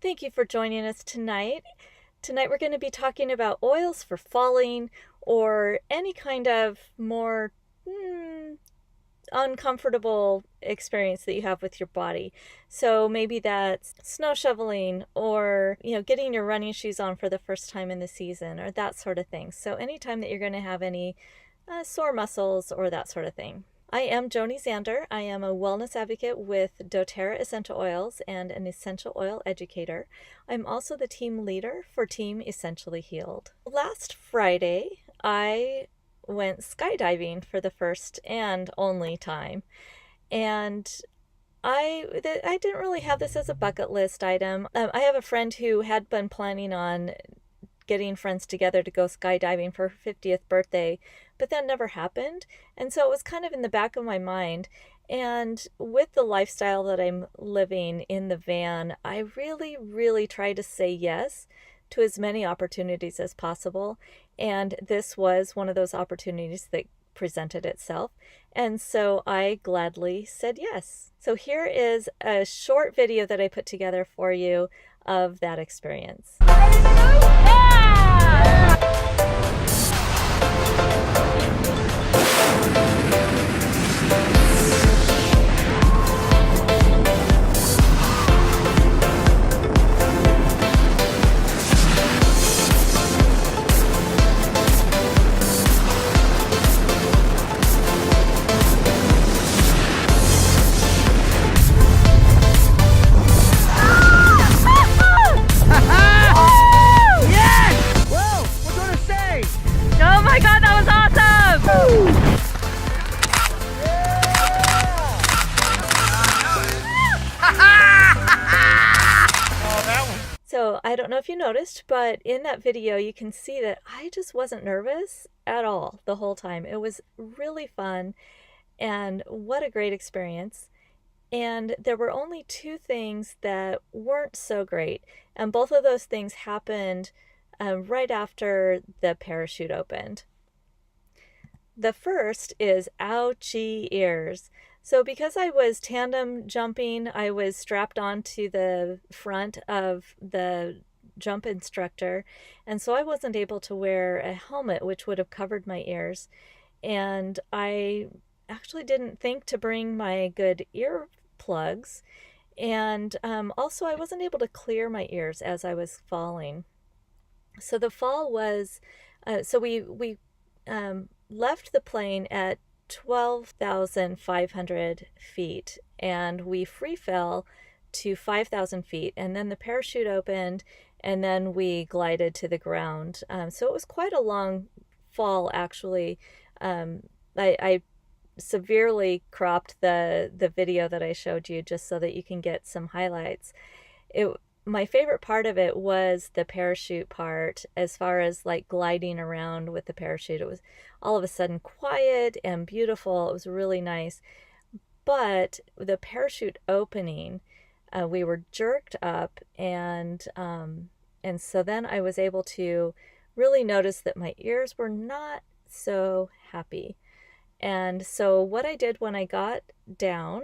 Thank you for joining us tonight. Tonight we're going to be talking about oils for falling or any kind of more uncomfortable experience that you have with your body. So maybe that's snow shoveling or, getting your running shoes on for the first time in the season or that sort of thing. So anytime that you're going to have any sore muscles or that sort of thing. I am Joni Zander. I am a wellness advocate with doTERRA Essential Oils and an essential oil educator. I'm also the team leader for Team Essentially Healed. Last Friday, I went skydiving for the first and only time. And I didn't really have this as a bucket list item. I have a friend who had been planning on getting friends together to go skydiving for her 50th birthday, but that never happened. And so it was kind of in the back of my mind. And with the lifestyle that I'm living in the van, I really, really try to say yes to as many opportunities as possible. And this was one of those opportunities that presented itself. And so I gladly said yes. So here is a short video that I put together for you of that experience. Oh my God, that was awesome! So I don't know if you noticed, but in that video you can see that I just wasn't nervous at all the whole time. It was really fun and what a great experience. And there were only two things that weren't so great. And both of those things happened right after the parachute opened. The first is ouchie ears. So because I was tandem jumping, I was strapped onto the front of the jump instructor. And so I wasn't able to wear a helmet, which would have covered my ears. And I actually didn't think to bring my good ear plugs. And also I wasn't able to clear my ears as I was falling. So the fall was, we left the plane at 12,500 feet and we free fell to 5,000 feet, and then the parachute opened and then we glided to the ground. So it was quite a long fall actually. I severely cropped the video that I showed you just so that you can get some highlights. My favorite part of it was the parachute part. As far as like gliding around with the parachute, it was all of a sudden quiet and beautiful. It was really nice. But the parachute opening, we were jerked up, and so then I was able to really notice that my ears were not so happy. And so what I did when I got down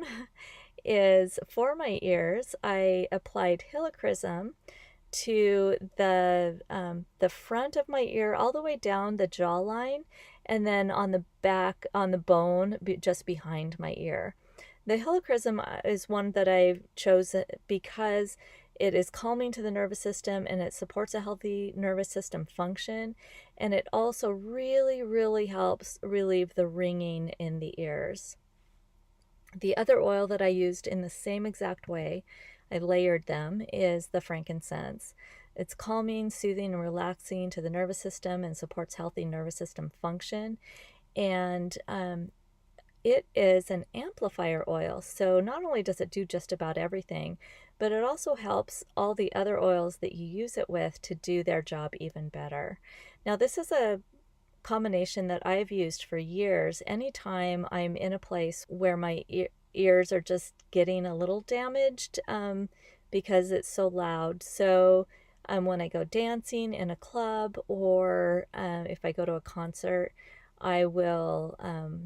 is for my ears, I applied helichrysum to the front of my ear all the way down the jawline, and then on the back, on the bone just behind my ear. The helichrysum is one that I've chosen because it is calming to the nervous system and it supports a healthy nervous system function. And it also really, really helps relieve the ringing in the ears. The other oil that I used in the same exact way, I layered them, is the frankincense. It's calming, soothing, and relaxing to the nervous system and supports healthy nervous system function. And it is an amplifier oil. So not only does it do just about everything, but it also helps all the other oils that you use it with to do their job even better. Now, this is a combination that I've used for years. Anytime I'm in a place where my ears are just getting a little damaged because it's so loud. So when I go dancing in a club or if I go to a concert, I will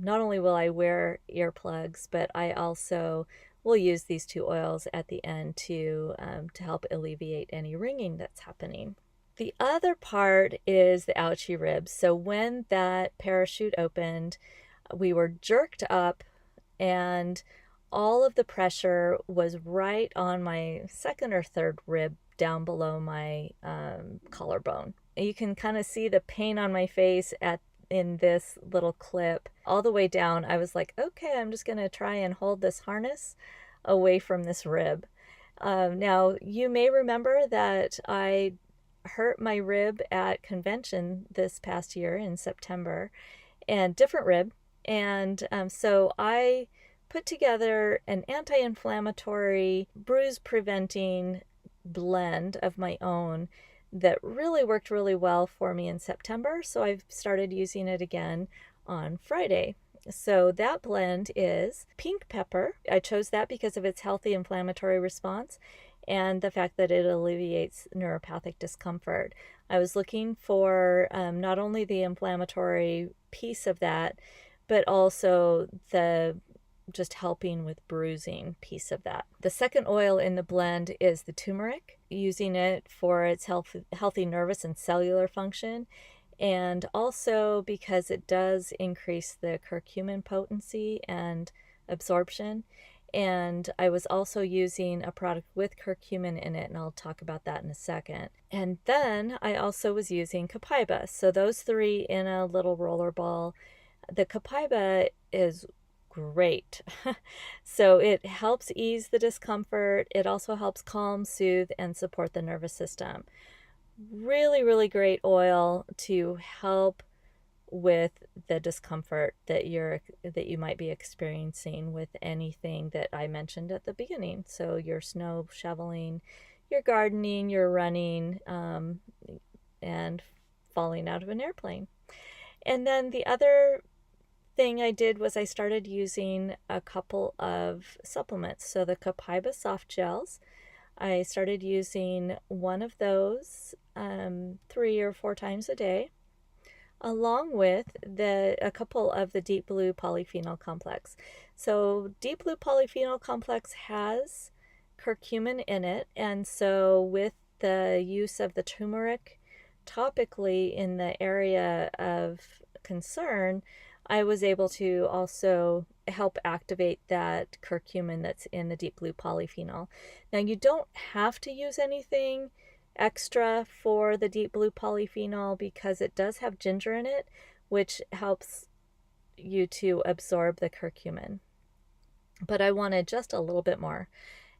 not only will I wear earplugs, but I also we'll use these two oils at the end to help alleviate any ringing that's happening. The other part is the ouchie ribs. So when that parachute opened, we were jerked up and all of the pressure was right on my second or third rib down below my collarbone. You can kind of see the pain on my face in this little clip all the way down. I was like, okay, I'm just going to try and hold this harness away from this rib. Now, you may remember that I hurt my rib at convention this past year in September, and different rib. And so I put together an anti-inflammatory, bruise preventing blend of my own that really worked really well for me in September. So I've started using it again on Friday. So that blend is pink pepper. I chose that because of its healthy inflammatory response and the fact that it alleviates neuropathic discomfort. I was looking for not only the inflammatory piece of that, but also the just helping with bruising piece of that. The second oil in the blend is the turmeric, using it for its healthy nervous and cellular function, and also because it does increase the curcumin potency and absorption. And I was also using a product with curcumin in it, and I'll talk about that in a second. And then I also was using copaiba. So those three in a little roller ball. The copaiba is great. So it helps ease the discomfort. It also helps calm, soothe, and support the nervous system. Really, really great oil to help with the discomfort that you might be experiencing with anything that I mentioned at the beginning. So your snow shoveling, your gardening, your running, and falling out of an airplane. And then the other thing I did was I started using a couple of supplements. So the copaiba soft gels, I started using one of those 3 or 4 times a day, along with a couple of the deep blue polyphenol complex. So deep blue polyphenol complex has curcumin in it, and so with the use of the turmeric topically in the area of concern, I was able to also help activate that curcumin that's in the deep blue polyphenol. Now, you don't have to use anything extra for the deep blue polyphenol because it does have ginger in it, which helps you to absorb the curcumin. But I wanted just a little bit more.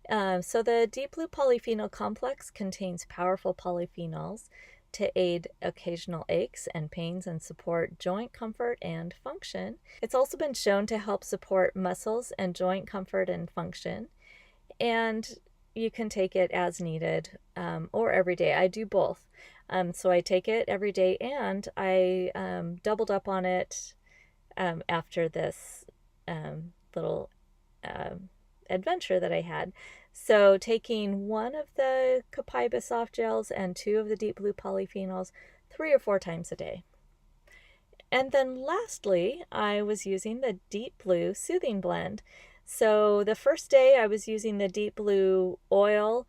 So the deep blue polyphenol complex contains powerful polyphenols to aid occasional aches and pains and support joint comfort and function. It's also been shown to help support muscles and joint comfort and function. And you can take it as needed or every day. I do both. So I take it every day, and I doubled up on it after this little adventure that I had. So taking one of the copaiba soft gels and 2 of the deep blue polyphenols 3 or 4 times a day. And then lastly, I was using the deep blue soothing blend. So the first day I was using the deep blue oil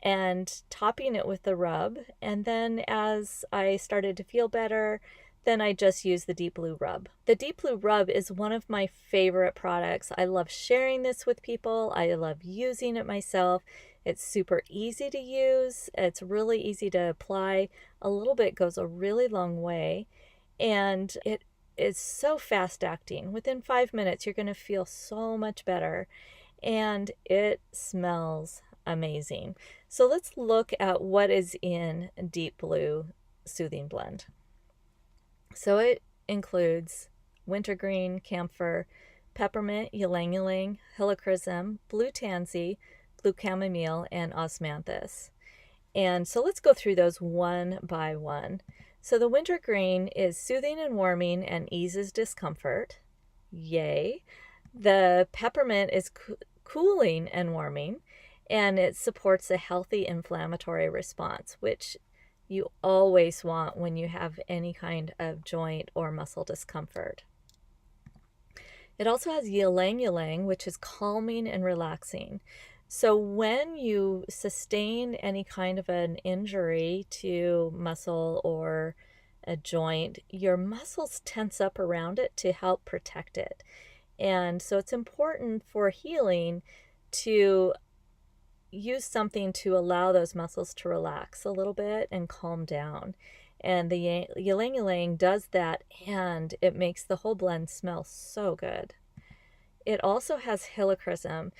and topping it with the rub. And then as I started to feel better, then I just used the deep blue rub. The deep blue rub is one of my favorite products. I love sharing this with people. I love using it myself. It's super easy to use. It's really easy to apply. A little bit goes a really long way. And it is so fast acting. Within 5 minutes, you're going to feel so much better. And it smells amazing. So let's look at what is in Deep Blue Soothing Blend. So it includes wintergreen, camphor, peppermint, ylang ylang, helichrysum, blue tansy, blue chamomile, and osmanthus. And so let's go through those one by one. So the wintergreen is soothing and warming and eases discomfort. Yay. The peppermint is cooling and warming, and it supports a healthy inflammatory response, which you always want when you have any kind of joint or muscle discomfort. It also has ylang ylang, which is calming and relaxing. So when you sustain any kind of an injury to muscle or a joint, your muscles tense up around it to help protect it. And so it's important for healing to use something to allow those muscles to relax a little bit and calm down. And the ylang ylang does that, and it makes the whole blend smell so good. It also has helichrysum.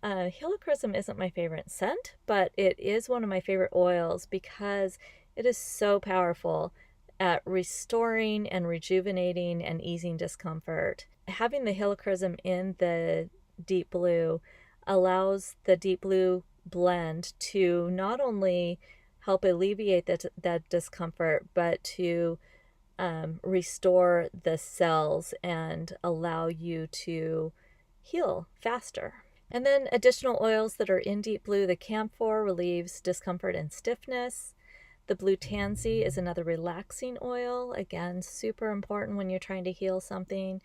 Helichrysum isn't my favorite scent, but it is one of my favorite oils because it is so powerful at restoring and rejuvenating and easing discomfort. Having the helichrysum in the deep blue allows the deep blue blend to not only help alleviate that discomfort, but to restore the cells and allow you to heal faster. And then additional oils that are in deep blue, the camphor relieves discomfort and stiffness. The blue tansy is another relaxing oil, again, super important when you're trying to heal something.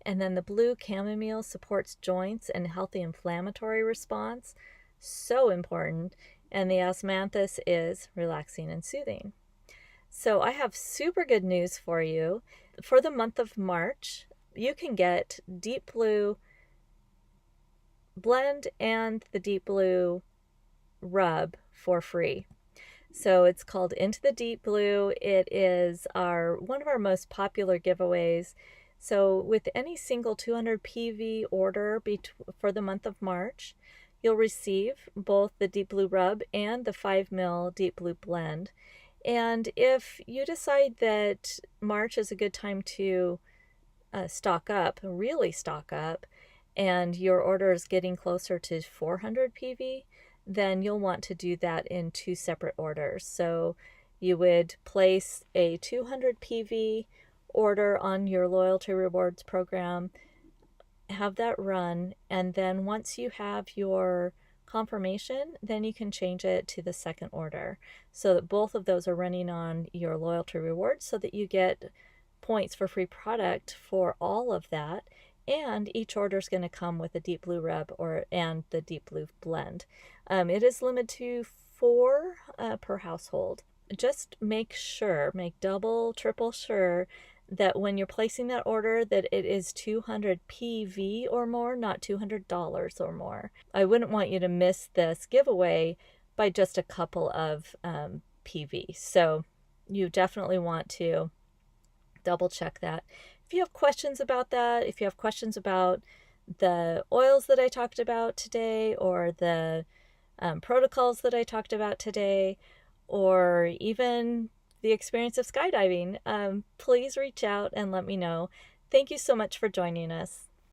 And then the blue chamomile supports joints and healthy inflammatory response, so important. And the osmanthus is relaxing and soothing. So I have super good news for you. For the month of March, you can get deep blue blend and the deep blue rub for free. So it's called Into the Deep Blue. It is one of our most popular giveaways. So with any single 200 PV order for the month of March, you'll receive both the Deep Blue Rub and the 5 ml Deep Blue Blend. And if you decide that March is a good time to stock up, really stock up, and your order is getting closer to 400 PV, then you'll want to do that in 2 separate orders. So you would place a 200 PV order on your loyalty rewards program, have that run, and then once you have your confirmation, then you can change it to the second order so that both of those are running on your loyalty rewards so that you get points for free product for all of that. And each order is going to come with a deep blue rub and the deep blue blend. It is limited to 4 per household. Just make double, triple sure that when you're placing that order that it is 200 PV or more, not $200 or more. I wouldn't want you to miss this giveaway by just a couple of PV. So you definitely want to double check that. If you have questions about that, if you have questions about the oils that I talked about today, or the protocols that I talked about today, or even the experience of skydiving, please reach out and let me know. Thank you so much for joining us.